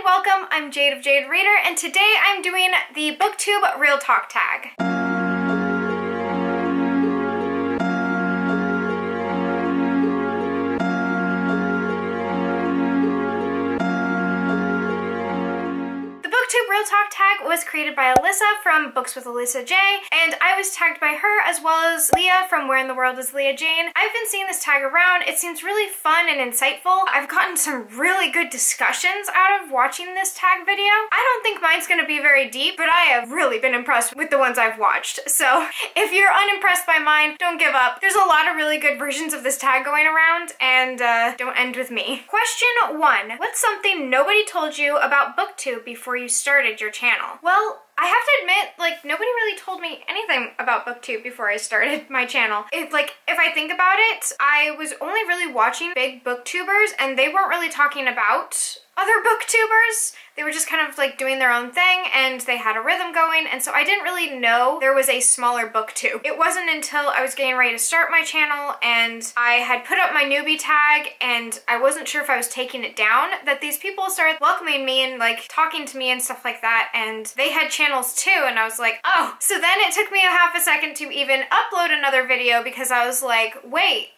welcome. I'm Jade of Jaded Reader, and today I'm doing the Booktube Real Talk tag. Booktube Real Talk tag was created by Alyssa from Books with Alyssa J, and I was tagged by her as well as Leah from Where in the World is Leah Jane. I've been seeing this tag around. It seems really fun and insightful. I've gotten some really good discussions out of watching this tag video. I don't think mine's gonna be very deep, but I have really been impressed with the ones I've watched. So if you're unimpressed by mine, don't give up. There's a lot of really good versions of this tag going around, and don't end with me. Question 1. What's something nobody told you about Booktube before you started your channel? Well, I have to admit, like, nobody really told me anything about Booktube before I started my channel. If I think about it, I was only really watching big booktubers, and they weren't really talking about other booktubers. They were just kind of like doing their own thing, and they had a rhythm going, and so I didn't really know there was a smaller booktube. It wasn't until I was getting ready to start my channel and I had put up my newbie tag and I wasn't sure if I was taking it down that these people started welcoming me and like talking to me and stuff like that, and they had channels too, and I was like, oh. So then it took me a half a second to even upload another video because I was like, wait,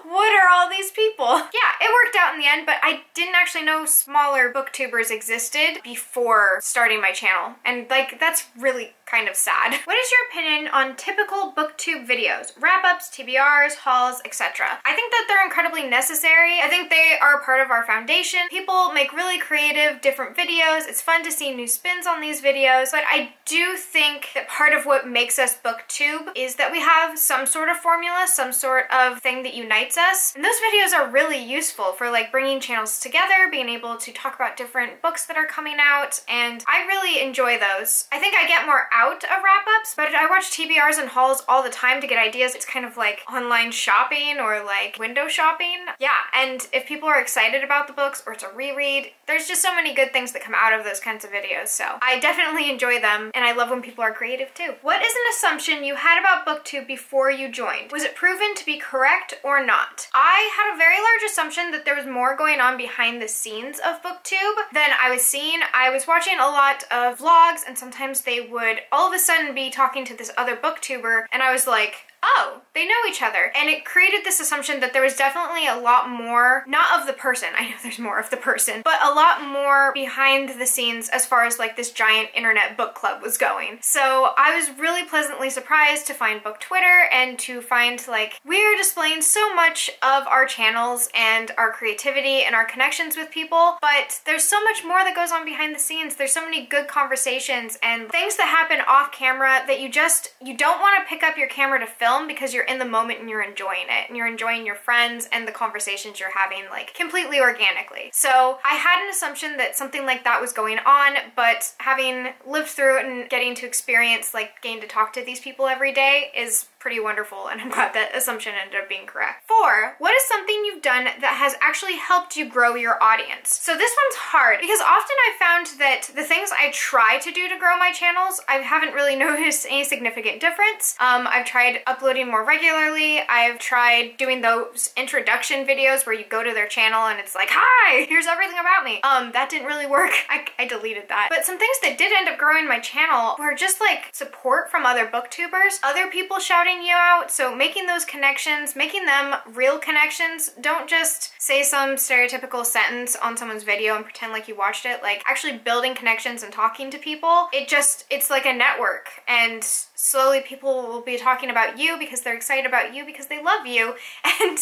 what are all these people? Yeah, it worked out in the end, but I didn't actually know smaller booktubers existed before starting my channel, and like that's really kind of sad. What is your opinion on typical booktube videos? Wrap-ups, TBRs, hauls, etc. I think that they're incredibly necessary. I think they are part of our foundation. People make really creative, different videos. It's fun to see new spins on these videos, but I do think that part of what makes us booktube is that we have some sort of formula, some sort of thing that unites us, and those videos are really useful for like bringing channels together, being able to talk about different books that are coming out, and I really enjoy those. I think I get more out of wrap-ups, but I watch TBRs and hauls all the time to get ideas. It's kind of like online shopping or like window shopping. Yeah, and if people are excited about the books or it's a reread, there's just so many good things that come out of those kinds of videos, so I definitely enjoy them, and I love when people are creative too. What is an assumption you had about Booktube before you joined? Was it proven to be correct or not? I had a very large assumption that there was more going on behind the scenes of Booktube than I was seeing. I was watching a lot of vlogs, and sometimes they would all of a sudden be talking to this other booktuber, and I was like, oh, they know each other. And it created this assumption that there was definitely a lot more, not of the person, I know there's more of the person, but a lot more behind the scenes as far as like this giant internet book club was going. So I was really pleasantly surprised to find Book Twitter and to find like we're displaying so much of our channels and our creativity and our connections with people, but there's so much more that goes on behind the scenes. There's so many good conversations and things that happen off camera that you don't want to pick up your camera to film because you're in the moment and you're enjoying it, and you're enjoying your friends and the conversations you're having like completely organically. So I had an assumption that something like that was going on, but having lived through it and getting to experience like getting to talk to these people every day is pretty wonderful, and I'm glad that assumption ended up being correct. 4. What is something you've done that has actually helped you grow your audience? So this one's hard because often I've found that the things I try to do to grow my channels, I haven't really noticed any significant difference. I've tried uploading more regularly. I've tried doing those introduction videos where you go to their channel and it's like, hi, here's everything about me. That didn't really work. I deleted that. But some things that did end up growing my channel were just like support from other booktubers, other people shouting you out. So making those connections, making them real connections. Don't just say some stereotypical sentence on someone's video and pretend like you watched it. Like actually building connections and talking to people. It's like a network, and slowly people will be talking about you because they're excited about you because they love you, and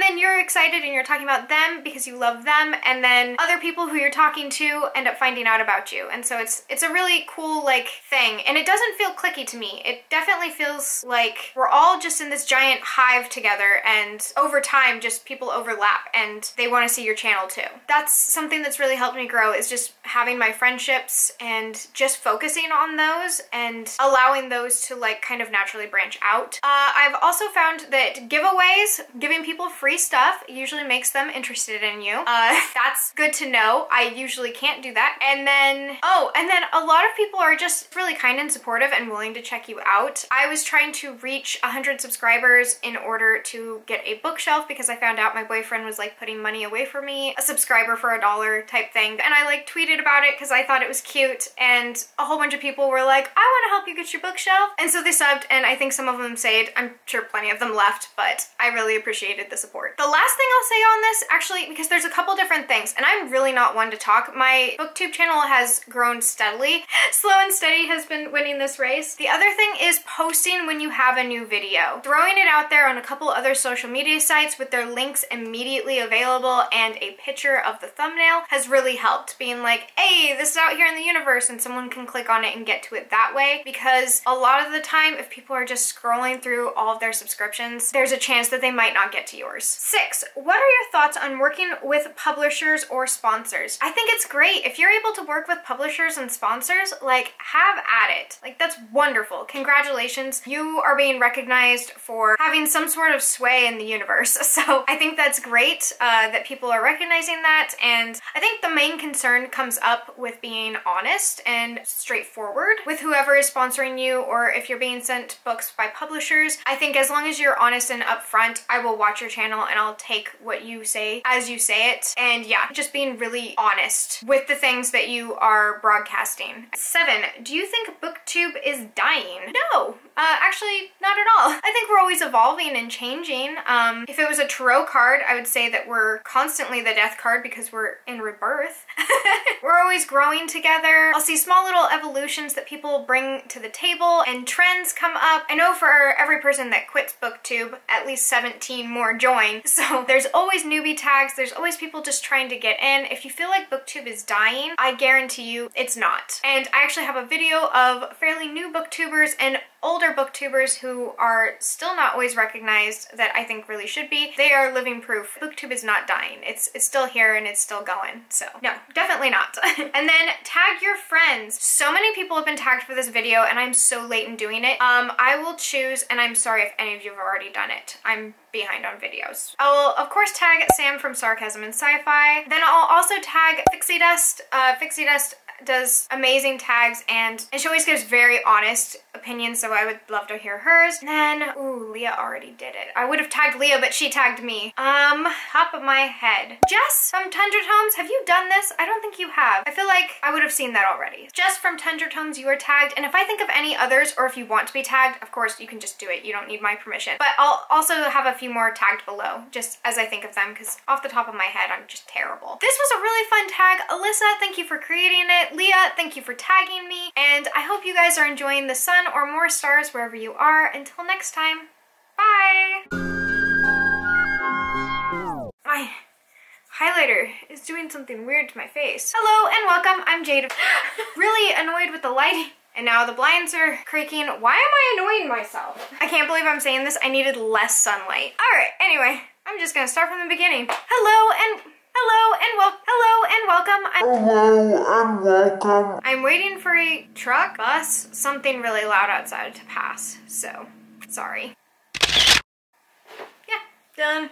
then you're excited and you're talking about them because you love them, and then other people who you're talking to end up finding out about you. And so it's a really cool like thing, and it doesn't feel cliquey to me. It definitely feels like we're all just in this giant hive together, and over time just people overlap and they want to see your channel too. That's something that's really helped me grow, is just having my friendships and just focusing on those and allowing those those to like kind of naturally branch out. I've also found that giveaways, giving people free stuff, usually makes them interested in you. That's good to know. I usually can't do that. And then a lot of people are just really kind and supportive and willing to check you out. I was trying to reach 100 subscribers in order to get a bookshelf because I found out my boyfriend was like putting money away for me, a subscriber for $1 type thing. And I like tweeted about it because I thought it was cute, and a whole bunch of people were like, I want to help you get your bookshelf. And so they subbed, and I think some of them stayed. I'm sure plenty of them left, but I really appreciated the support. The last thing I'll say on this, actually, because there's a couple different things, and I'm really not one to talk. My booktube channel has grown steadily. Slow and steady has been winning this race. The other thing is posting when you have a new video. Throwing it out there on a couple other social media sites with their links immediately available and a picture of the thumbnail has really helped. Being like, hey, this is out here in the universe, and someone can click on it and get to it that way, because a lot of the time, if people are just scrolling through all of their subscriptions, there's a chance that they might not get to yours. 6, what are your thoughts on working with publishers or sponsors? I think it's great. If you're able to work with publishers and sponsors, like, have at it. Like, that's wonderful. Congratulations. You are being recognized for having some sort of sway in the universe. So I think that's great that people are recognizing that. And I think the main concern comes up with being honest and straightforward with whoever is sponsoring you, or if you're being sent books by publishers. I think as long as you're honest and upfront, I will watch your channel and I'll take what you say as you say it. And yeah, just being really honest with the things that you are broadcasting. 7, do you think booktube is dying? No, actually not at all. I think we're always evolving and changing. If it was a tarot card, I would say that we're constantly the death card because we're in rebirth. We're always growing together. I'll see small little evolutions that people bring to the table and trends come up. I know for every person that quits booktube, at least 17 more join. So there's always newbie tags. There's always people just trying to get in. If you feel like booktube is dying, I guarantee you it's not. And I actually have a video of fairly new booktubers and older booktubers who are still not always recognized that I think really should be. They are living proof. Booktube is not dying. It's still here and it's still going. So no, definitely not. And then tag your friends. So many people have been tagged for this video and I'm so late in doing it. I will choose, and I'm sorry if any of you have already done it. I'm behind on videos. I will of course tag Sam from SARCASM and Sci-Fi. Then I'll also tag Fiksi Dust. Fiksi Dust does amazing tags and she always gives very honest opinions, so I would love to hear hers. And then, ooh, Leah already did it. I would have tagged Leah, but she tagged me. Top of my head. Jess from Tundra Tomes, have you done this? I don't think you have. I feel like I would have seen that already. Jess from Tundra Tomes, you are tagged, and if I think of any others, or if you want to be tagged, of course, you can just do it. You don't need my permission. But I'll also have a few more tagged below, just as I think of them, because off the top of my head, I'm just terrible. This was a really fun tag. Alyssa, thank you for creating it. Leah, thank you for tagging me, and I hope you guys are enjoying the sun or more stars wherever you are. Until next time, bye! My highlighter is doing something weird to my face. Hello and welcome, I'm Jaded. Really annoyed with the lighting. And now the blinds are creaking. Why am I annoying myself? I can't believe I'm saying this. I needed less sunlight. All right, anyway, I'm just gonna start from the beginning. Hello and welcome. I'm waiting for a truck, bus, something really loud outside to pass. So, sorry. Yeah, done.